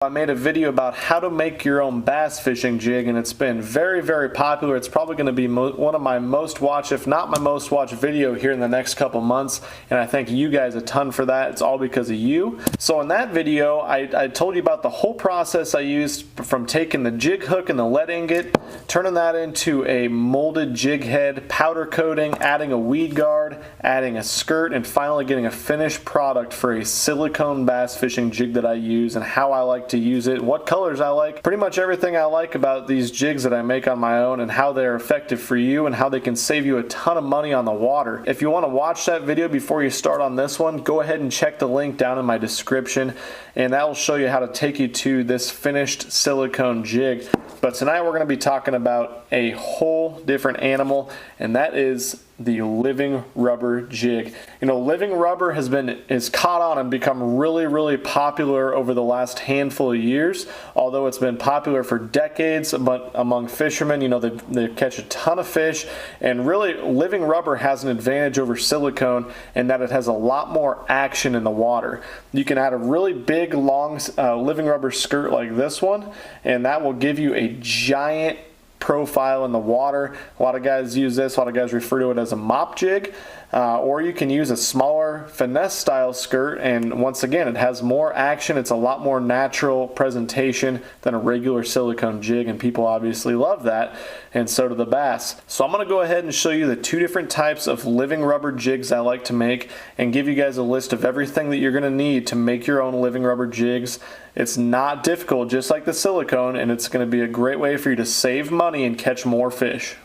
I made a video about how to make your own bass fishing jig, and it's been very popular. It's probably going to be one of my most watched, if not my most watched video here in the next couple months, and I thank you guys a ton for that. It's all because of you. So in that video, I told you about the whole process I used from taking the jig hook and the lead ingot, turning that into a molded jig head, powder coating, adding a weed guard, adding a skirt, and finally getting a finished product for a silicone bass fishing jig that I use, and how I like to use it, what colors I like, pretty much everything I like about these jigs that I make on my own, and how they're effective for you and how they can save you a ton of money on the water. If you want to watch that video before you start on this one, go ahead and check the link down in my description, and that will show you how to take you to this finished silicone jig. But tonight we're going to be talking about a whole different animal, and that is the living rubber jig. You know, living rubber is caught on and become really popular over the last handful of years, although it's been popular for decades. But among fishermen, you know, they catch a ton of fish, and really living rubber has an advantage over silicone in that it has a lot more action in the water. You can add a really big long living rubber skirt like this one, and that will give you a giant profile in the water. A lot of guys use this, a lot of guys refer to it as a mop jig, or you can use a smaller finesse style skirt, and once again it has more action. It's a lot more natural presentation than a regular silicone jig, and people obviously love that, and so do the bass. So I'm going to go ahead and show you the two different types of living rubber jigs I like to make, and give you guys a list of everything that you're going to need to make your own living rubber jigs. It's not difficult, just like the silicone, and it's going to be a great way for you to save money and catch more fish.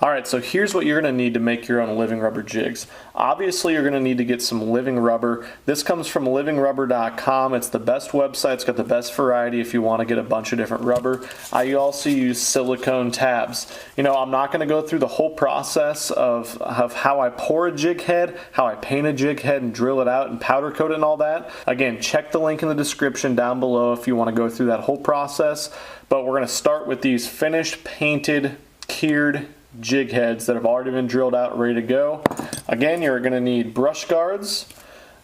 Alright, so here's what you're going to need to make your own living rubber jigs. Obviously, you're going to need to get some living rubber. This comes from livingrubber.com. It's the best website. It's got the best variety if you want to get a bunch of different rubber. I also use silicone tabs. You know, I'm not going to go through the whole process of how I pour a jig head, how I paint a jig head and drill it out and powder coat it and all that. Again, check the link in the description down below if you want to go through that whole process. But we're going to start with these finished, painted, cured jig heads that have already been drilled out, ready to go. Again, you're going to need brush guards.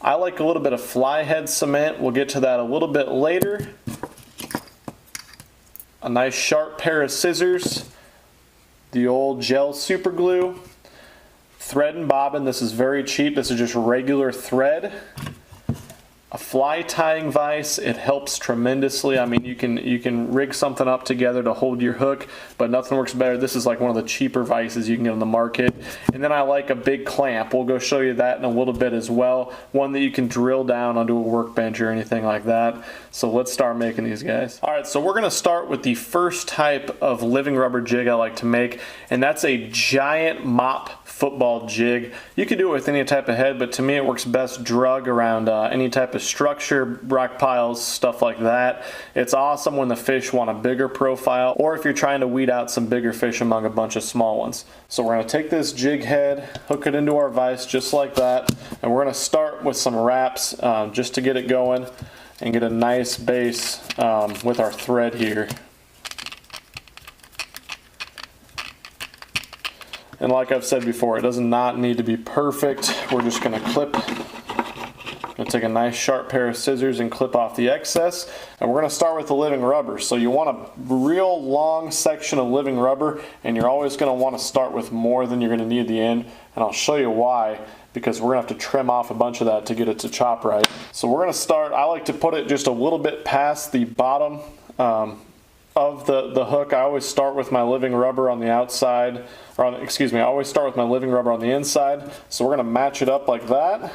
I like a little bit of fly head cement. We'll get to that a little bit later. A nice sharp pair of scissors. The old gel super glue. Thread and bobbin. This is very cheap. This is just regular thread. A fly tying vise. It helps tremendously. I mean, you can rig something up together to hold your hook, but nothing works better. This is like one of the cheaper vices you can get on the market. And then I like a big clamp. We'll go show you that in a little bit as well. One that you can drill down onto a workbench or anything like that. So let's start making these guys. All right, so we're gonna start with the first type of living rubber jig I like to make, and that's a giant mop football jig. You could do it with any type of head, but to me it works best drug around any type of structure, rock piles, stuff like that. It's awesome when the fish want a bigger profile, or if you're trying to weed out some bigger fish among a bunch of small ones. So we're going to take this jig head, hook it into our vise just like that, and we're going to start with some wraps just to get it going and get a nice base with our thread here. And like I've said before, it does not need to be perfect. We're just going to clip. I'm going to take a nice sharp pair of scissors and clip off the excess. And we're going to start with the living rubber. So you want a real long section of living rubber, and you're always going to want to start with more than you're going to need at the end. And I'll show you why, because we're going to have to trim off a bunch of that to get it to chop right. So we're going to start, I like to put it just a little bit past the bottom of the hook. I always start with my living rubber on the outside, or on, excuse me, I always start with my living rubber on the inside. So we're going to match it up like that.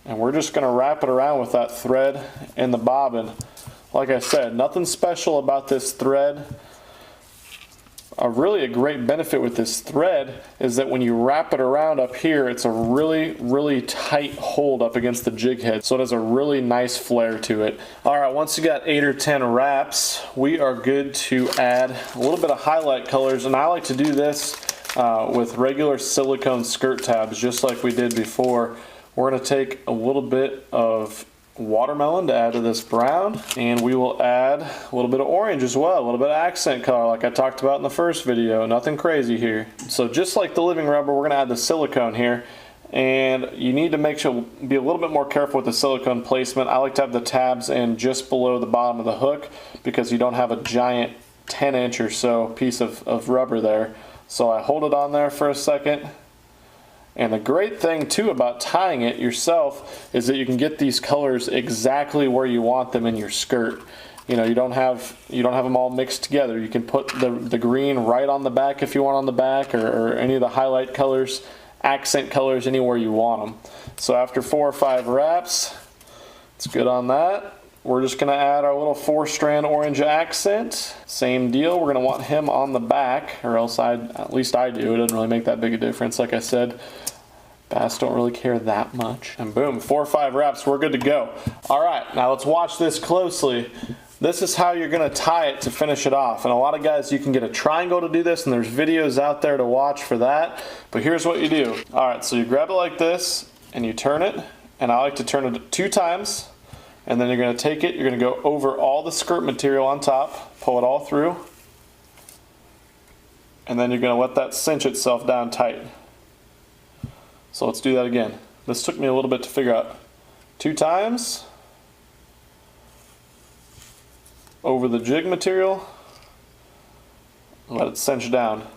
And we're just going to wrap it around with that thread and the bobbin. Like I said, nothing special about this thread. Really a great benefit with this thread is that when you wrap it around up here, it's a really tight hold up against the jig head, so it has a really nice flare to it. Alright, once you got 8 or 10 wraps, we are good to add a little bit of highlight colors, and I like to do this with regular silicone skirt tabs just like we did before. We're going to take a little bit of watermelon to add to this brown, and we will add a little bit of orange as well, a little bit of accent color like I talked about in the first video. Nothing crazy here. So just like the living rubber, we're going to add the silicone here, And you need to be a little bit more careful with the silicone placement. I like to have the tabs in just below the bottom of the hook because you don't have a giant 10-inch or so piece of rubber there. So I hold it on there for a second. And the great thing too about tying it yourself is that you can get these colors exactly where you want them in your skirt. You know, you don't have them all mixed together. You can put the green right on the back if you want on the back, or any of the highlight colors, accent colors, anywhere you want them. So after 4 or 5 wraps, it's good on that. We're just going to add our little 4-strand orange accent. Same deal, we're going to want him on the back, or else at least I do. It doesn't really make that big a difference. Like I said, bass don't really care that much. And boom, 4 or 5 wraps, we're good to go. All right, now let's watch this closely. This is how you're going to tie it to finish it off. And a lot of guys, you can get a triangle to do this, and there's videos out there to watch for that. But here's what you do. All right, so you grab it like this, and you turn it. And I like to turn it 2 times. And then you're going to take it, you're going to go over all the skirt material on top, pull it all through. And then you're going to let that cinch itself down tight. So let's do that again. This took me a little bit to figure out. 2 times. Over the jig material, let it cinch down.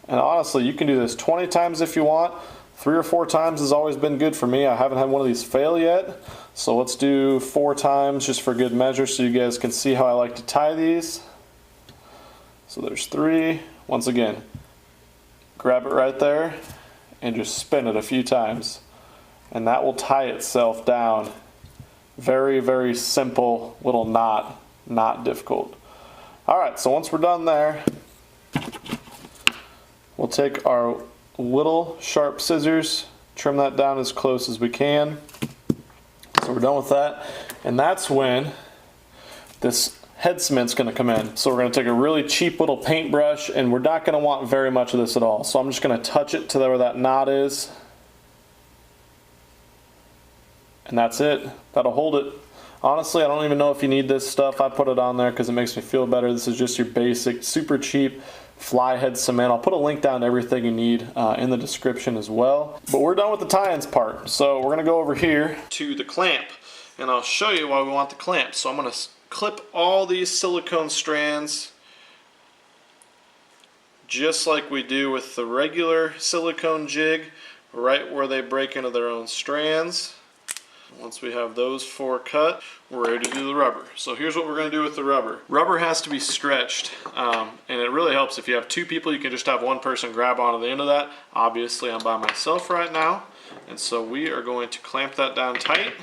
And honestly, you can do this 20 times if you want. 3 or 4 times has always been good for me. I haven't had one of these fail yet. So let's do 4 times just for good measure so you guys can see how I like to tie these. So there's 3. Once again, grab it right there and just spin it a few times. And that will tie itself down. Very, very simple little knot. Not difficult. Alright, so once we're done there, we'll take our little sharp scissors, trim that down as close as we can. So we're done with that. And that's when this head cement's going to come in. So we're going to take a really cheap little paintbrush, and we're not going to want very much of this at all. So I'm just going to touch it to where that knot is. And that's it. That'll hold it. Honestly, I don't even know if you need this stuff. I put it on there because it makes me feel better. This is just your basic, super cheap fly head cement. I'll put a link down to everything you need in the description as well. But we're done with the tie-ins part. So we're going to go over here to the clamp, and I'll show you why we want the clamp. So I'm going to clip all these silicone strands just like we do with the regular silicone jig, right where they break into their own strands. Once we have those 4 cut, we're ready to do the rubber. So here's what we're going to do with the rubber. Rubber has to be stretched, and it really helps if you have 2 people. You can just have one person grab onto the end of that. Obviously, I'm by myself right now, and so we are going to clamp that down tight.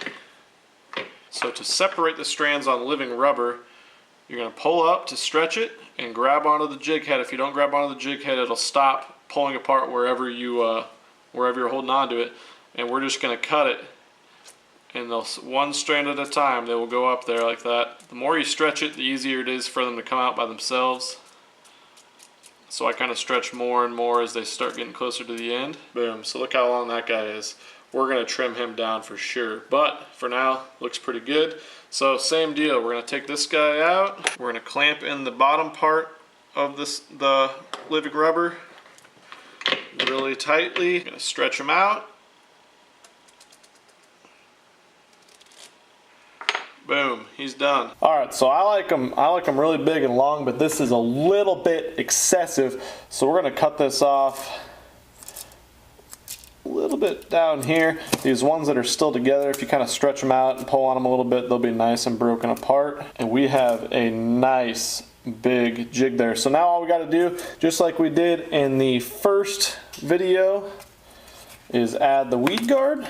So to separate the strands on living rubber, you're going to pull up to stretch it and grab onto the jig head. If you don't grab onto the jig head, it'll stop pulling apart wherever you're holding on to it, and we're just going to cut it. And they'll, 1 strand at a time, they will go up there like that. The more you stretch it, the easier it is for them to come out by themselves. So I kind of stretch more and more as they start getting closer to the end. Boom, so look how long that guy is. We're going to trim him down for sure. But for now, looks pretty good. So same deal, we're going to take this guy out. We're going to clamp in the bottom part of the living rubber really tightly. We're going to stretch him out. Boom, he's done. Alright, so I like them really big and long, but this is a little bit excessive. So we're going to cut this off a little bit down here. These ones that are still together, if you kind of stretch them out and pull on them a little bit, they'll be nice and broken apart. And we have a nice big jig there. So now all we got to do, just like we did in the first video, is add the weed guard.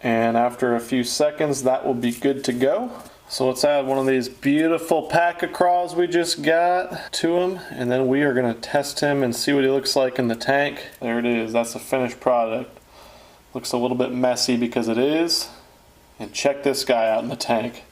And after a few seconds, that will be good to go. So let's add one of these beautiful pack of craws we just got to him, and then we are going to test him and see what he looks like in the tank. There it is. That's the finished product. Looks a little bit messy because it is. And check this guy out in the tank.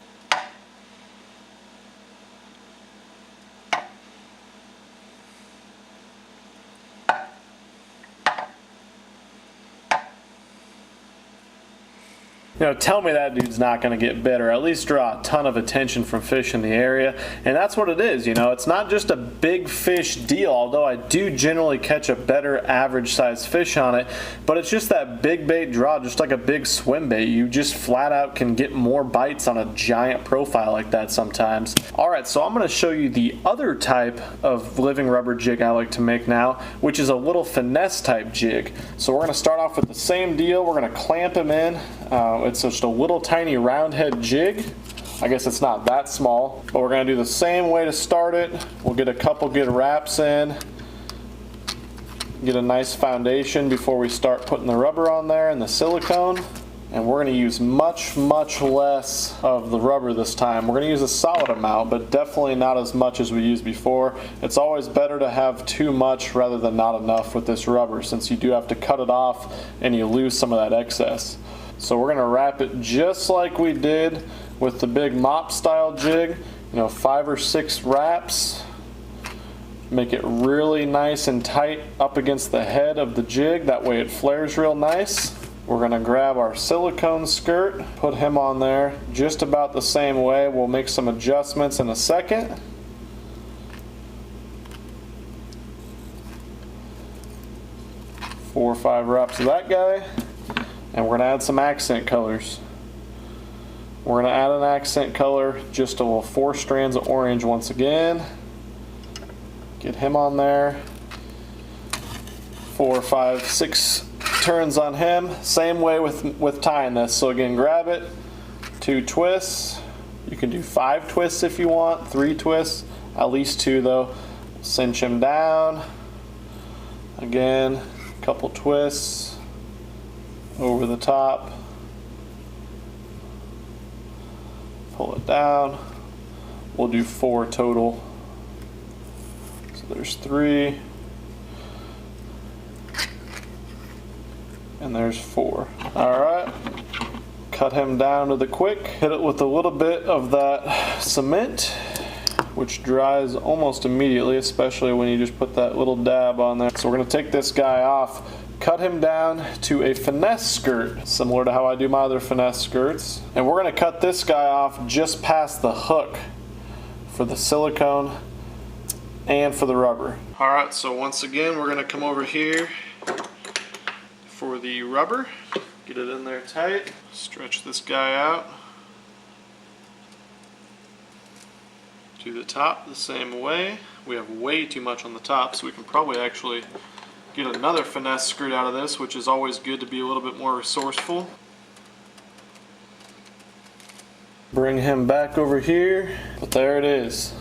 You know, tell me that dude's not going to get bit, or at least draw a ton of attention from fish in the area. And that's what it is, you know. It's not just a big fish deal, although I do generally catch a better average size fish on it, but it's just that big bait draw, just like a big swim bait. You just flat out can get more bites on a giant profile like that sometimes. Alright, so I'm going to show you the other type of living rubber jig I like to make now, which is a little finesse type jig. So we're going to start off with the same deal. We're going to clamp him in. It's just a little tiny round head jig. I guess it's not that small, but we're going to do the same way to start it. We'll get a couple good wraps in, get a nice foundation before we start putting the rubber on there and the silicone. And we're going to use much less of the rubber this time. We're going to use a solid amount, but definitely not as much as we used before. It's always better to have too much rather than not enough with this rubber, since you do have to cut it off and you lose some of that excess. So we're going to wrap it just like we did with the big mop style jig. You know, 5 or 6 wraps. Make it really nice and tight up against the head of the jig. That way it flares real nice. We're going to grab our silicone skirt, put him on there just about the same way. We'll make some adjustments in a second. Four or 5 wraps of that guy. And we're going to add some accent colors. We're going to add an accent color, just a little 4 strands of orange once again. Get him on there. 4, 5, 6 turns on him. Same way with tying this. So again, grab it, 2 twists. You can do 5 twists if you want, 3 twists, at least 2 though. Cinch him down. Again, a couple twists over the top. Pull it down. We'll do 4 total. So there's 3. And there's 4. Alright. Cut him down to the quick. Hit it with a little bit of that cement, which dries almost immediately, especially when you just put that little dab on there. So we're going to take this guy off. Cut him down to a finesse skirt, similar to how I do my other finesse skirts. And we're going to cut this guy off just past the hook for the silicone and for the rubber. Alright, so once again we're going to come over here for the rubber. Get it in there tight. Stretch this guy out to the top the same way. We have way too much on the top, so we can probably actually get another finesse skirt out of this, which is always good to be a little bit more resourceful. Bring him back over here, but there it is.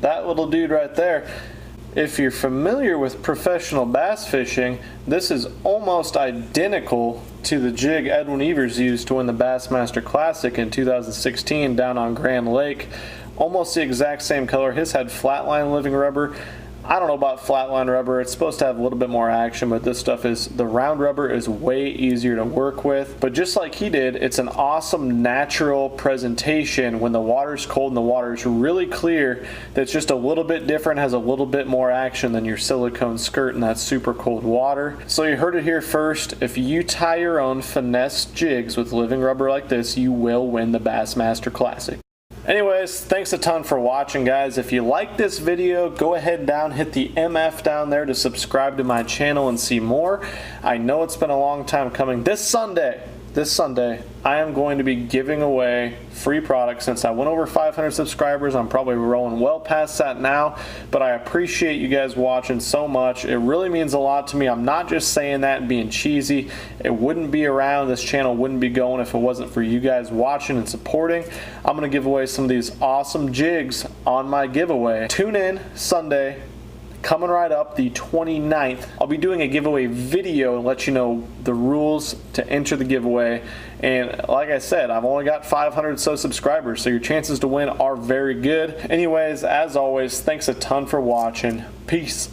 That little dude right there. If you're familiar with professional bass fishing, this is almost identical to the jig Edwin Evers used to win the Bassmaster Classic in 2016 down on Grand Lake. Almost the exact same color. His had flatline living rubber. I don't know about flatline rubber. It's supposed to have a little bit more action, but this stuff is, the round rubber is way easier to work with. But just like he did, it's an awesome natural presentation when the water's cold and the water's really clear. That's just a little bit different, has a little bit more action than your silicone skirt in that super cold water. So you heard it here first. If you tie your own finesse jigs with living rubber like this, you will win the Bassmaster Classic. Anyways, thanks a ton for watching, guys. If you like this video, go ahead down, hit the MF down there to subscribe to my channel and see more. I know it's been a long time coming. This Sunday, I am going to be giving away free products. Since I went over 500 subscribers, I'm probably rolling well past that now, but I appreciate you guys watching so much. It really means a lot to me. I'm not just saying that and being cheesy. It wouldn't be around, this channel wouldn't be going if it wasn't for you guys watching and supporting. I'm going to give away some of these awesome jigs on my giveaway. Tune in Sunday. Coming right up, the 29th, I'll be doing a giveaway video and let you know the rules to enter the giveaway. And like I said, I've only got 500 so subscribers, so your chances to win are very good. Anyways, as always, thanks a ton for watching. Peace.